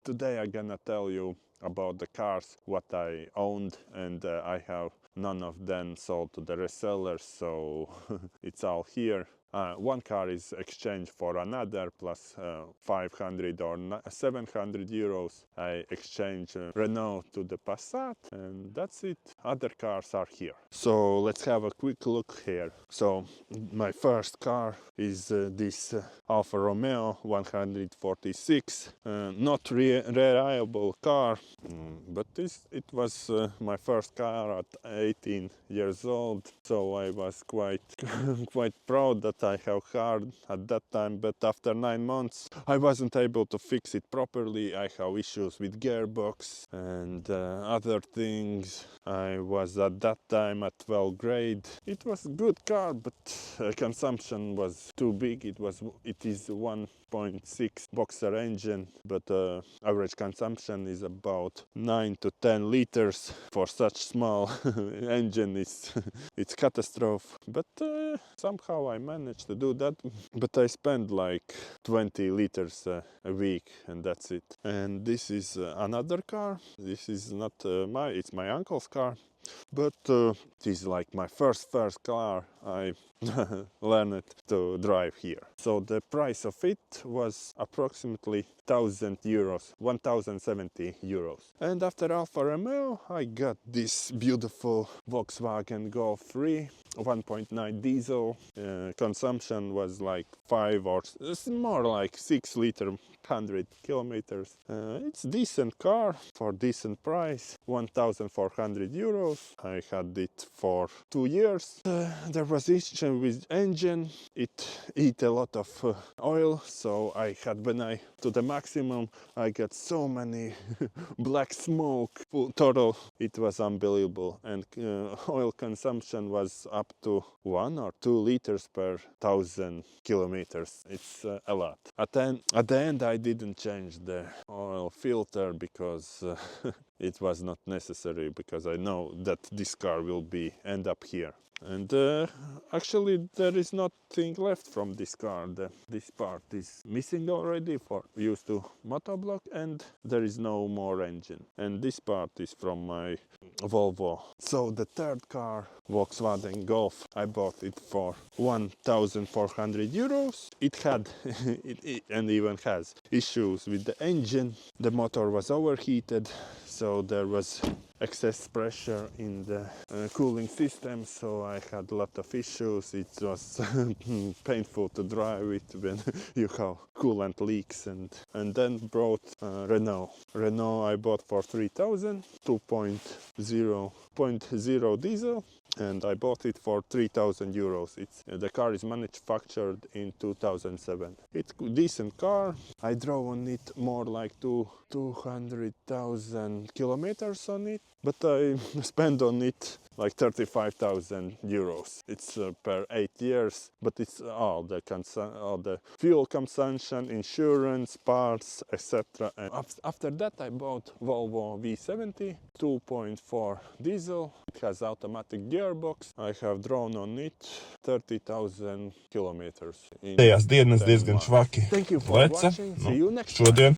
today I'm gonna tell you about the cars what I owned, and I have none of them sold to the resellers, so it's all here. One car is exchanged for another plus 500 or 700 euros. I exchange Renault to the Passat, and that's it. Other cars are here. So let's have a quick look here. So my first car is this Alfa Romeo 146. Not reliable car, but it was my first car at 18 years old. So I was quite quite proud that I have car at that time, but after 9 months I wasn't able to fix it properly. I have issues with gearbox and other things. I was at that time at 12th grade. It was a good car, but consumption was too big. It is 1.6 boxer engine, but average consumption is about 9 to 10 liters. For such small engine, it's catastrophe. But somehow I managed to do that. But I spend like 20 liters a week, and that's it. And this is another car. This is not it's my uncle's car. But it is like my first car I learned to drive here. So the price of it was approximately 1,000 euros, 1,070 euros. And after Alfa Romeo, I got this beautiful Volkswagen Golf 3, 1.9 diesel. Consumption was like 5 or it's more like 6 liter, 100 kilometers. It's decent car for decent price, 1,400 euros. I had it for 2 years. There was issue with engine. It eat a lot of oil, so I had, when I to the maximum, I got so many black smoke, total. It was unbelievable, and oil consumption was up to 1 or 2 liters per 1,000 kilometers. It's a lot. At the end, I didn't change the oil filter because it was not necessary, because I know that this car will end up here. And actually there is nothing left from this car. This part is missing already for used to motoblock, and there is no more engine. And this part is from my Volvo. So the third car, Volkswagen Golf, I bought it for 1,400 euros. It had and even has issues with the engine. The motor was overheated, so there was excess pressure in the cooling system, so I had a lot of issues. It was painful to drive it when you have coolant leaks. And then brought Renault I bought for 3,000, 2.0 diesel, and I bought it for 3,000 euros. The car is manufactured in 2007. It's a decent car. I drove on it more like 200,000 kilometers on it, but I spent on it like 35,000 euros. It's per 8 years, but it's all the fuel consumption, insurance, parts, etc. And after that I bought Volvo V70, 2.4 diesel. It has automatic gearbox. I have drawn on it 30,000 kilometers. Tajās dienas diezgan švaki Thank you for leca. watching. See you next time. Šodien